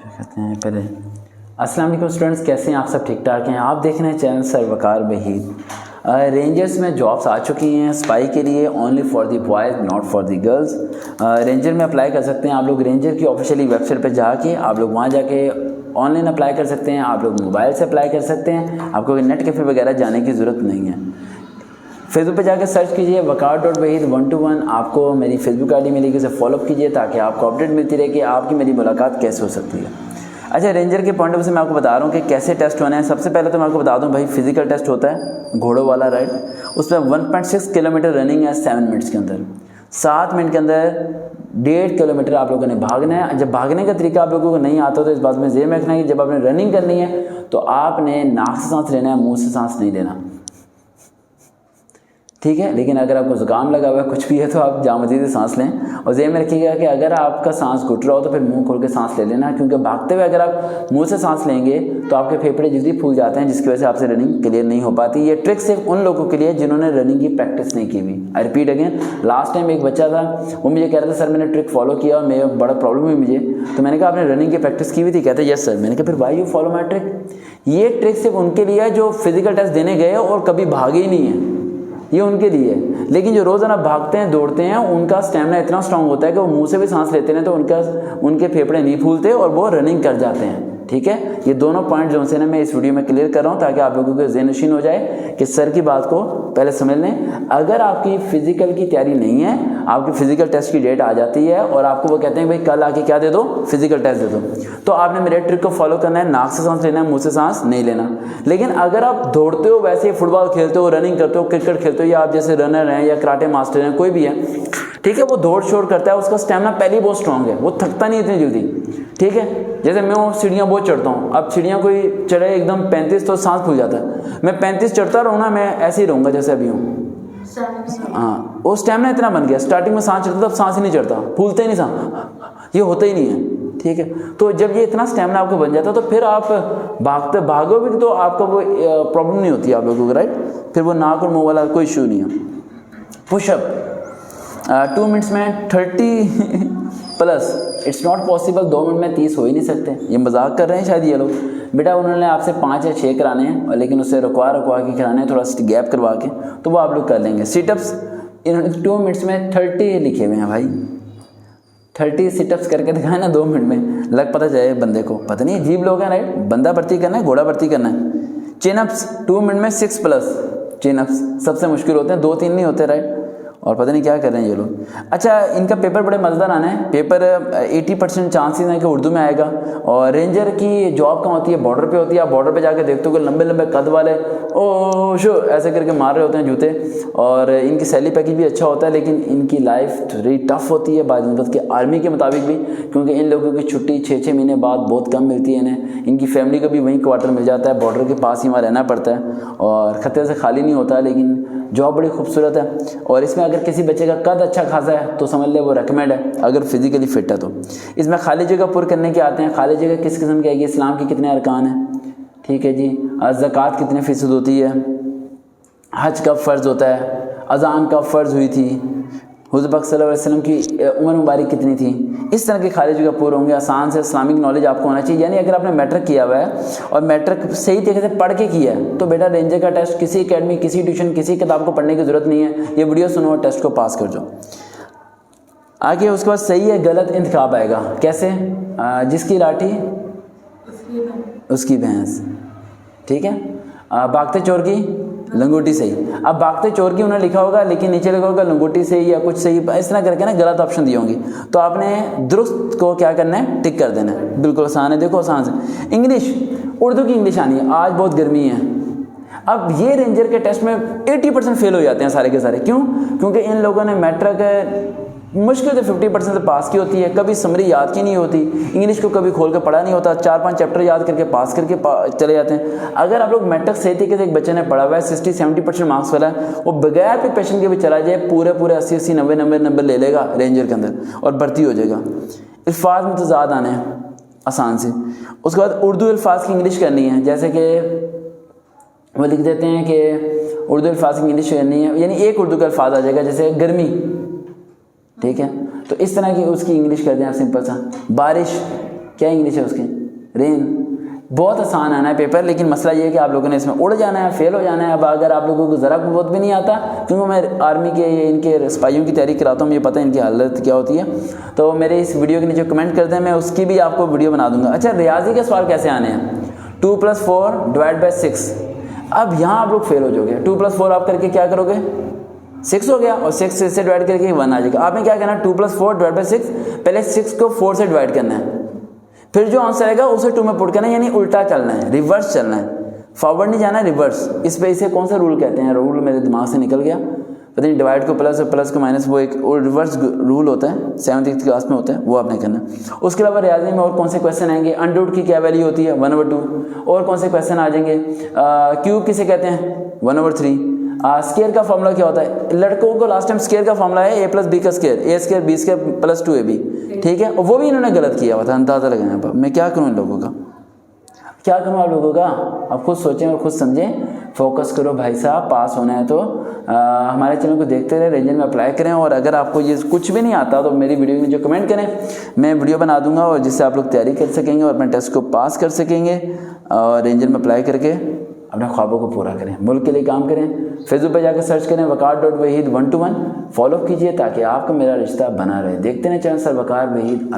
कहते हैं पहले। अस्सलाम वालेकुम स्टूडेंट्स, कैसे हैं आप सब? ठीक ठाक हैं? आप देख रहे हैं चैनल सर वकार वहीद। रेंजर्स में जॉब्स आ चुकी हैं स्पाई के लिए, only for the boys not for the girls. Ranger में अप्लाई कर सकते हैं आप लोग रेंजर की ऑफिशियली वेबसाइट पर जाके, आप लोग वहाँ जाके ऑनलाइन अप्लाई कर सकते हैं, आप लोग मोबाइल से अप्लाई कर सकते हैं, आपको नेट कैफ़े वगैरह जाने की ज़रूरत नहीं है। फेसबुक पे जाकर सर्च कीजिए वकार.वहीद 121, आपको मेरी फेसबुक आईडी मिलेगी, उसे फॉलोअप कीजिए ताकि आपको अपडेट मिलती रहे कि आपकी मेरी मुलाकात कैसे हो सकती है। अच्छा, रेंजर के पॉइंट ऑफ व्यू से मैं आपको बता रहा हूँ कि कैसे टेस्ट होने हैं। सबसे पहले तो मैं आपको बता दूँ भाई, फिजिकल टेस्ट होता है घोड़ों वाला राइड, उसमें 1.6 किलोमीटर रनिंग है 7 मिनट्स के अंदर। 7 मिनट के अंदर 1.5 किलोमीटर आप लोगों ने भागना है। जब भागने का तरीका आप लोगों को नहीं आता तो इस बात में ज़हन रखना है कि जब आपने रनिंग करनी है तो आपने नाक से सांस लेना है, मुंह से सांस नहीं लेना, ठीक है। लेकिन अगर आपको ज़ुकाम लगा हुआ है, कुछ भी है, तो आप जामजीद सांस लें और ज़हन में रखिएगा कि अगर आपका सांस घुट रहा हो तो फिर मुंह खोल के सांस ले लेना, क्योंकि भागते हुए अगर आप मुंह से सांस लेंगे तो आपके फेफड़े जल्दी फूल जाते हैं, जिसकी वजह से आपसे रनिंग क्लियर नहीं हो पाती। ये ट्रिक सिर्फ उन लोगों के लिए जिन्होंने रनिंग की प्रैक्टिस नहीं की हुई। I repeat again, last time एक बच्चा था, वो मुझे कह रहा था सर मैंने ट्रिक फॉलो किया और मेरा बड़ा प्रॉब्लम हुई मुझे, तो मैंने कहा आपने रनिंग की प्रैक्टिस की हुई थी? कहते यस सर। मैंने कहा फिर why you follow my trick. ये ट्रिक सिर्फ उनके लिए है जो फिजिकल टेस्ट देने गए और कभी भागे ही नहीं है, ये उनके लिए है। लेकिन जो रोज़ाना भागते हैं दौड़ते हैं उनका स्टैमिना इतना स्ट्रांग होता है कि वो मुंह से भी सांस लेते हैं तो उनके फेफड़े नहीं फूलते और वो रनिंग कर जाते हैं, ठीक है। ये दोनों पॉइंट जो से ना मैं इस वीडियो में क्लियर कर रहा हूँ ताकि आप लोगों को ज़हन-नशीन हो जाए कि सर की बात को पहले समझ लें। अगर आपकी फिजिकल की तैयारी नहीं है, आपकी फिजिकल टेस्ट की डेट आ जाती है और आपको वो कहते हैं भाई कल आके क्या दे दो, फिजिकल टेस्ट दे दो, तो आपने मेरे ट्रिक को फॉलो करना है, नाक से सांस लेना है, मुंह से सांस नहीं लेना। लेकिन अगर आप दौड़ते हो, वैसे फुटबॉल खेलते हो, रनिंग करते हो, क्रिकेट खेलते हो, या आप जैसे रनर हैं या कराटे मास्टर हैं, कोई भी है, ठीक है, वो दौड़ शोर करता है, उसका स्टैमिना पहले ही बहुत स्ट्रांग है, वो थकता नहीं इतनी जल्दी, ठीक है। जैसे मैं वो सीढ़ियाँ बहुत चढ़ता हूँ, अब सीढ़ियाँ कोई चढ़े एकदम 35 तो सांस फूल जाता है, मैं 35 चढ़ता रहूँ ना, मैं ऐसे ही रहूँगा जैसे अभी हूँ। हाँ, वो स्टैमिना इतना बन गया, स्टार्टिंग में सांस चढ़ता तब सांस ही नहीं चढ़ता, फूलते ही नहीं सांस, ये होता ही नहीं है, ठीक है। तो जब ये इतना स्टैमिना आपको बन जाता है तो फिर आप भागोगे तो आपका वो प्रॉब्लम नहीं होती आप लोगों को, राइट। फिर वो नाक और मुंह वाला कोई इशू नहीं है। पुशअप 2 मिनट्स में 30 plus, it's not possible, 2 minute में 30 हो ही नहीं सकते। ये मजाक कर रहे हैं शायद ये लोग। बेटा उन्होंने आपसे 5 या 6 कराने हैं, और लेकिन उससे रुकवा के कराने हैं, थोड़ा गैप करवा के, तो वो आप लोग कर लेंगे। सिटअप्स इन्होंने 2 मिनट्स में 30 लिखे हुए हैं भाई, 30 सिटअप्स करके दिखाए ना 2 मिनट में, लग पता जाए बंदे को, पता नहीं अजीब लोग हैं, राइट। बंदा भर्ती करना है, घोड़ा भर्ती करना है। चिनअप्स 2 मिनट में 6 प्लस चिनअप्स सबसे मुश्किल होते हैं, 2-3 नहीं होते, राइट। और पता नहीं क्या कर रहे हैं ये लोग। अच्छा, इनका पेपर बड़े मज़ेदार आना है। पेपर 80% चांसेस हैं कि उर्दू में आएगा। और रेंजर की जॉब कहाँ होती है? बॉर्डर पे होती है। आप बॉर्डर पे जाके देखते हो कि लंबे लंबे कद वाले ओ शो ऐसे करके मार रहे होते हैं जूते, और इनकी सैलरी पैकेज भी अच्छा होता है, लेकिन इनकी लाइफ थोड़ी टफ होती है बाज़ के आर्मी के मुताबिक भी, क्योंकि इन लोगों की छुट्टी 6-6 महीने बाद बहुत कम मिलती है इन्हें। इनकी फैमिली को भी वहीं क्वार्टर मिल जाता है, बॉर्डर के पास ही वहाँ रहना पड़ता है, और खतरे से खाली नहीं होता है। लेकिन जॉब बड़ी खूबसूरत है, और इसमें अगर किसी बच्चे का कद अच्छा खासा है तो समझ ले वो रेकमेंड है, अगर फिजिकली फिट है तो। इसमें खाली जगह पुर करने के आते हैं। खाली जगह किस किस्म की आएगी? इस्लाम के कितने अरकान हैं, ठीक है जी, ज़कात कितने फ़ीसद होती है, हज कब फ़र्ज़ होता है, अज़ान कब फ़र्ज़ हुई थी, हुज़ूर पाक सल्लल्लाहु अलैहि वसल्लम की उम्र मुबारक कितनी थी, इस तरह के खाली जगह पूरे होंगे। आसान से इस्लामिक नॉलेज आपको होना चाहिए। यानी अगर आपने मैट्रिक किया हुआ है और मैट्रिक सही तरीके से पढ़ के किया है तो बेटा रेंजर का टेस्ट किसी एकेडमी, किसी ट्यूशन, किसी किताब को पढ़ने की ज़रूरत नहीं है। ये वीडियो सुनो और टेस्ट को पास कर जाओ। आगे उसके बाद सही है गलत इंतखाब आएगा। कैसे? जिसकी लाठी उसकी भैंस, ठीक है। भागते चोर की लंगोटी सही। अब भागते चोर की उन्होंने लिखा होगा, लेकिन नीचे लिखा होगा लंगोटी सही या कुछ सही, इस तरह करके ना गलत ऑप्शन दी होंगी, तो आपने दुरुस्त को क्या करना है? टिक कर देना है। बिल्कुल आसान है, देखो आसान से। इंग्लिश, उर्दू की इंग्लिश आनी है। आज बहुत गर्मी है। अब ये रेंजर के टेस्ट में 80% फेल हो जाते हैं सारे के सारे। क्यों? क्योंकि इन लोगों ने मैट्रिक मुश्किल से 50% से पास की होती है, कभी समरी याद की नहीं होती, इंग्लिश को कभी खोल कर पढ़ा नहीं होता, 4-5 चैप्टर याद करके पास करके चले जाते हैं। अगर आप लोग मैट्रिक सही तरीके से एक बच्चे ने पढ़ा हुआ है, 60-70% मार्क्स वाला है, वो बगैर प्रिपरेशन के भी चला जाए, पूरे 80-80 90 नंबर ले लेगा रेंजर के अंदर और भर्ती हो जाएगा। अल्फाज में तो ज़्यादा आने हैं आसान से। उसके बाद उर्दू अल्फाज की इंग्लिश करनी है, जैसे कि वो लिख देते हैं कि उर्दू अल्फाज की इंग्लिश करनी है, यानी एक उर्दू का अल्फाज आ जाएगा, जैसे गर्मी, ठीक है, तो इस तरह की उसकी इंग्लिश कर दें आप सिंपल सा। बारिश, क्या इंग्लिश है उसकी? रेन। बहुत आसान आना है पेपर, लेकिन मसला ये है कि आप लोगों ने इसमें उड़ जाना है, फेल हो जाना है। अब अगर आप लोगों को ज़रा बहुत भी नहीं आता, क्योंकि मैं आर्मी के इनके सिपाहियों की तैयारी कराता हूँ, मुझे पता है इनकी हालत क्या होती है, तो मेरे इस वीडियो के नीचे कमेंट करते हैं, मैं उसकी भी आपको वीडियो बना दूंगा। अच्छा, रियाजी के सवाल कैसे आने हैं? 2 + 4 / 6। अब यहाँ आप लोग फेल हो जाओगे। 2 + 4 आप करके क्या करोगे? 6 हो गया, और 6 से डिवाइड करके 1 आ जाएगा। आपने क्या करना है? 2 + 4 / 6, पहले 6 को 4 से डिवाइड करना है, फिर जो आंसर आएगा उसे 2 में पुट करना है, यानी उल्टा चलना है, रिवर्स चलना है, फॉरवर्ड नहीं जाना है, रिवर्स। इस पे इसे कौन सा रूल कहते हैं? रूल मेरे दिमाग से निकल गया, पता नहीं। डिवाइड को प्लस और प्लस को माइनस, वो एक रिवर्स रूल होता है, 7th क्लास में होता है, वो आपने करना है। उसके अलावा रियाजी में और कौन से क्वेश्चन आएंगे? अंडर की क्या वैल्यू होती है? 1/2। और कौन से क्वेश्चन आ जाएंगे? क्यूब किसे कहते हैं? 1/3। स्केयर का फॉर्मूला क्या होता है? लड़कों को लास्ट टाइम स्केयर का फॉर्मूला है a + b का स्केयर, a² b² + 2ab, ठीक है। और वो भी इन्होंने गलत किया हुआ था, अंदाजा लगाया। पर मैं क्या करूं इन लोगों का, क्या करूं आप लोगों का? आप खुद सोचें और खुद समझें, फोकस करो भाई साहब। पास होना है तो हमारे चैनल को देखते रहे, रेंजर में अप्लाई करें। और अगर आपको ये कुछ भी नहीं आता तो मेरी वीडियो में जो कमेंट करें, मैं वीडियो बना दूंगा, और जिससे आप लोग तैयारी कर सकेंगे और अपने टेस्ट को पास कर सकेंगे, और रेंजर में अप्लाई करके अपने ख्वाबों को पूरा करें, मुल्क के लिए काम करें। फेसबुक पर जाकर सर्च करें वकार.वहीद 121, फॉलो कीजिए ताकि आपका मेरा रिश्ता बना रहे। देखते हैं चैनल सर वकार वहीद।